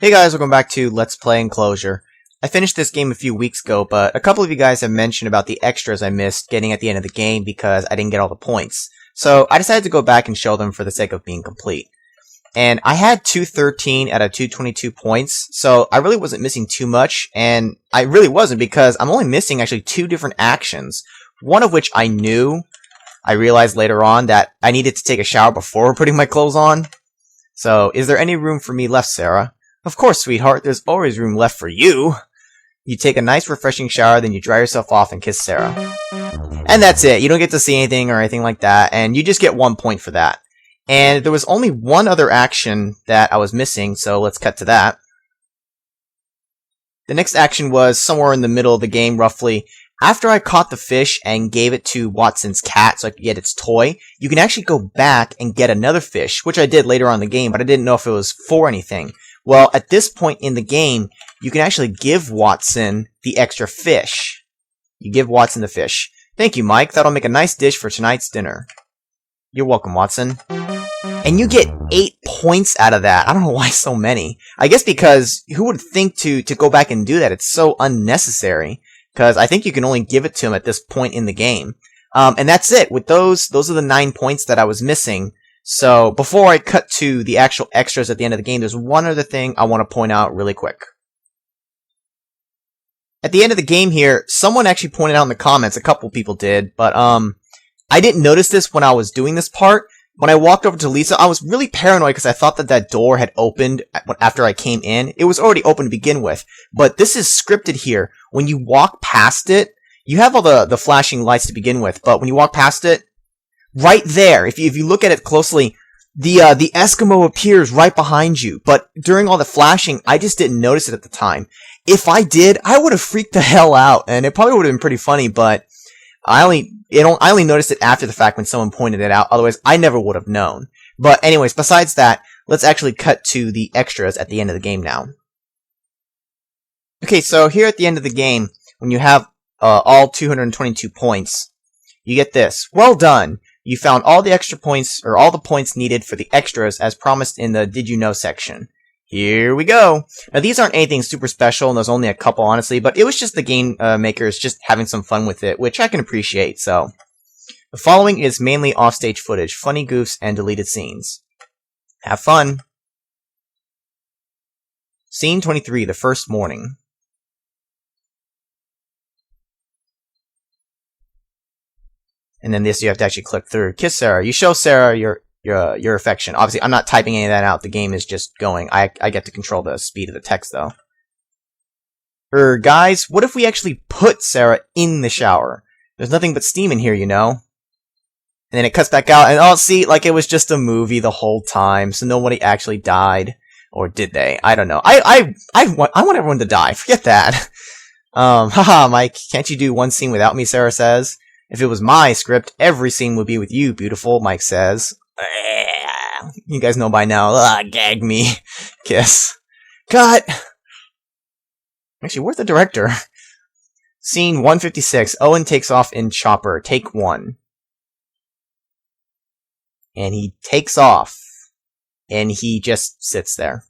Hey guys, welcome back to Let's Play Enclosure. I finished this game a few weeks ago, but a couple of you guys have mentioned about the extras I missed getting at the end of the game because I didn't get all the points. So I decided to go back and show them for the sake of being complete. And I had 213 out of 222 points, so I really wasn't missing too much, and I really wasn't because I'm only missing actually 2 different actions, one of which I knew. I realized later on that I needed to take a shower before putting my clothes on. So, is there any room for me left, Sarah? Of course, sweetheart, there's always room left for you. You take a nice refreshing shower, then you dry yourself off and kiss Sarah. And that's it. You don't get to see anything or anything like that, and you just get 1 point for that. And there was only one other action that I was missing, so let's cut to that. The next action was somewhere in the middle of the game, roughly. After I caught the fish and gave it to Watson's cat so I could get its toy, you can actually go back and get another fish, which I did later on in the game, but I didn't know if it was for anything. Well, at this point in the game, you can actually give Watson the extra fish. You give Watson the fish. Thank you, Mike. That'll make a nice dish for tonight's dinner. You're welcome, Watson. And you get 8 points out of that. I don't know why so many. I guess because who would think to go back and do that? It's so unnecessary. Because I think you can only give it to him at this point in the game. And that's it. With those are the 9 points that I was missing. So, before I cut to the actual extras at the end of the game, there's one other thing I want to point out really quick. At the end of the game here, someone actually pointed out in the comments, a couple people did, but I didn't notice this when I was doing this part. When I walked over to Lisa, I was really paranoid because I thought that door had opened after I came in. It was already open to begin with, but this is scripted here. When you walk past it, you have all the flashing lights to begin with, but when you walk past it, right there, if you look at it closely, the Eskimo appears right behind you, but during all the flashing, I just didn't notice it at the time. If I did, I would have freaked the hell out, and it probably would have been pretty funny, but I only noticed it after the fact when someone pointed it out, otherwise I never would have known. But anyways, besides that, let's actually cut to the extras at the end of the game now. Okay, so here at the end of the game, when you have all 222 points, you get this. Well done! You found all the extra points, or all the points needed for the extras as promised in the Did You Know section. Here we go! Now these aren't anything super special, and there's only a couple honestly, but it was just the game makers just having some fun with it, which I can appreciate, so. The following is mainly offstage footage, funny goofs, and deleted scenes. Have fun! Scene 23, the first morning. And then this you have to actually click through. Kiss Sarah. You show Sarah your affection. Obviously, I'm not typing any of that out. The game is just going. I get to control the speed of the text, though. Guys, what if we actually put Sarah in the shower? There's nothing but steam in here, you know? And then it cuts back out, and oh, see, like it was just a movie the whole time, so nobody actually died. Or did they? I don't know. I want everyone to die. Forget that. Haha, Mike, can't you do one scene without me, Sarah says. If it was my script, every scene would be with you, beautiful, Mike says. You guys know by now. Gag me. Kiss. Cut! Actually, where's the director? Scene 156. Owen takes off in chopper. Take 1. And he takes off. And he just sits there.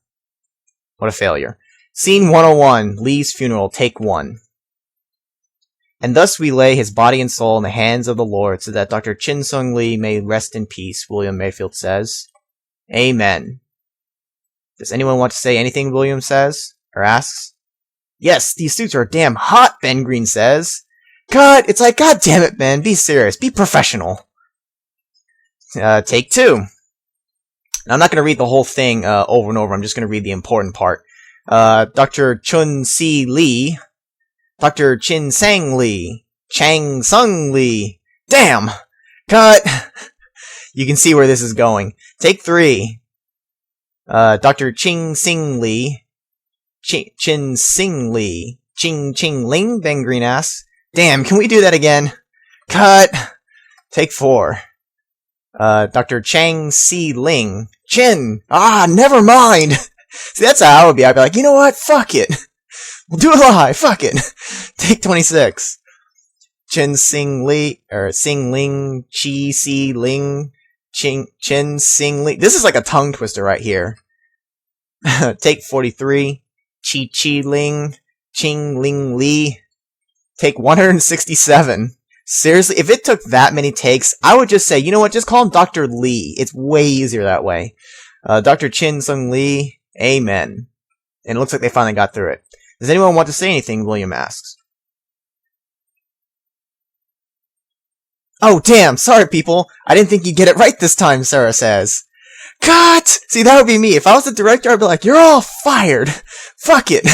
What a failure. Scene 101. Lee's funeral. Take 1. And thus we lay his body and soul in the hands of the Lord, so that Dr. Chin Sung Lee may rest in peace, William Mayfield says. Amen. Does anyone want to say anything, William says? Or asks? Yes, these suits are damn hot, Ben Green says. God, it's like, God damn it, Ben, be serious, be professional. Take 2. Now, I'm not going to read the whole thing over and over, I'm just going to read the important part. Dr. Chun Si Lee... Dr. Chin Sang Lee. Chang Sung Lee. Damn! Cut! You can see where this is going. Take 3. Dr. Ching Sing Lee. Chin Sing Lee. Ching Ching Ling, Ben Green asks. Damn, can we do that again? Cut! Take 4. Dr. Chang Si Ling. Chin! Never mind! See, that's how I would be. I'd be like, you know what? Fuck it! We'll do it live, fuck it. Take 26. Chen Sing Li, or Sing Ling, Chi Si Ling, Chen Sing Li. This is like a tongue twister right here. Take 43. Chi Chi Ling. Ching Ling Li. Take 167. Seriously, if it took that many takes, I would just say, you know what, just call him Dr. Lee. It's way easier that way. Dr. Chin Sung Lee, amen. And it looks like they finally got through it. Does anyone want to say anything? William asks. Oh, damn, sorry people. I didn't think you'd get it right this time, Sarah says. Cut! See, that would be me. If I was the director, I'd be like, you're all fired. Fuck it.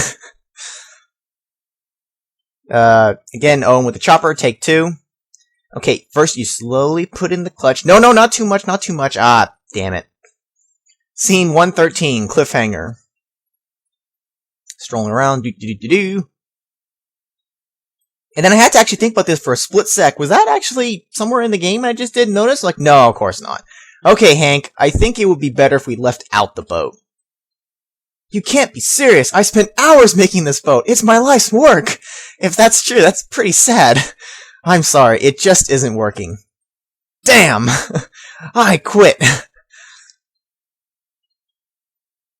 Again, Owen with the chopper, take 2. Okay, first you slowly put in the clutch. No, not too much, not too much. Ah, damn it. Scene 113, Cliffhanger. Strolling around, do. And then I had to actually think about this for a split sec. Was that actually somewhere in the game I just didn't notice? Like, no, of course not. Okay, Hank, I think it would be better if we left out the boat. You can't be serious. I spent hours making this boat. It's my life's work. If that's true, that's pretty sad. I'm sorry, it just isn't working. Damn! I quit.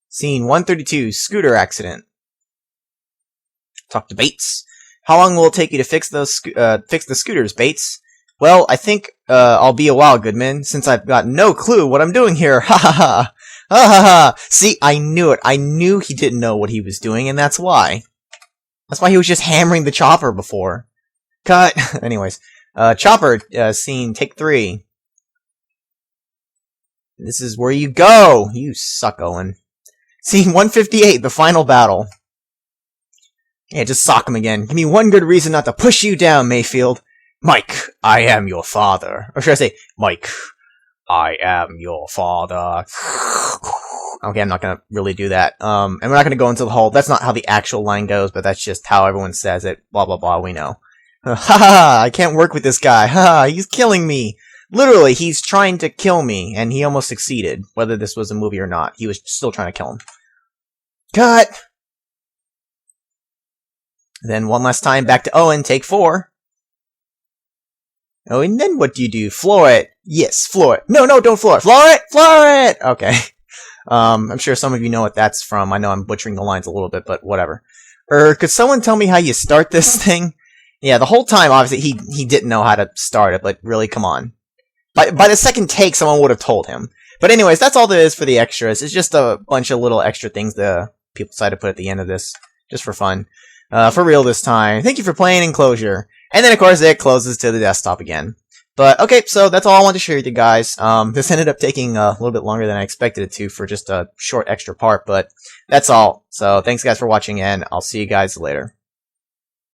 Scene 132, scooter accident. Talk to Bates. How long will it take you to fix the scooters, Bates? Well, I think I'll be a while, Goodman, since I've got no clue what I'm doing here. Ha ha ha! Ha ha ha! See, I knew it. I knew he didn't know what he was doing, and that's why. That's why he was just hammering the chopper before. Cut. Anyways, chopper scene, take 3. This is where you go. You suck, Owen. Scene 158, the final battle. Yeah, just sock him again. Give me one good reason not to push you down, Mayfield. Mike, I am your father. Or should I say, Mike, I am your father. Okay, I'm not gonna really do that. And we're not gonna go into the whole, that's not how the actual line goes, but that's just how everyone says it. Blah, blah, blah, we know. Ha ha, I can't work with this guy. Ha, he's killing me. Literally, he's trying to kill me, and he almost succeeded. Whether this was a movie or not, he was still trying to kill him. Cut! Then one last time, back to Owen, take 4. Oh, and then what do you do? Floor it. Yes, floor it. No, don't floor it. Floor it! Floor it! Okay. I'm sure some of you know what that's from. I know I'm butchering the lines a little bit, but whatever. Could someone tell me how you start this thing? Yeah, the whole time, obviously, he didn't know how to start it, but really, come on. By the second take, someone would have told him. But anyways, that's all there is for the extras. It's just a bunch of little extra things the people decided to put at the end of this, just for fun. For real this time. Thank you for playing Enclosure. And then, of course, it closes to the desktop again. But, okay, so that's all I wanted to share with you guys. This ended up taking a little bit longer than I expected it to for just a short extra part, but that's all. So, thanks guys for watching, and I'll see you guys later.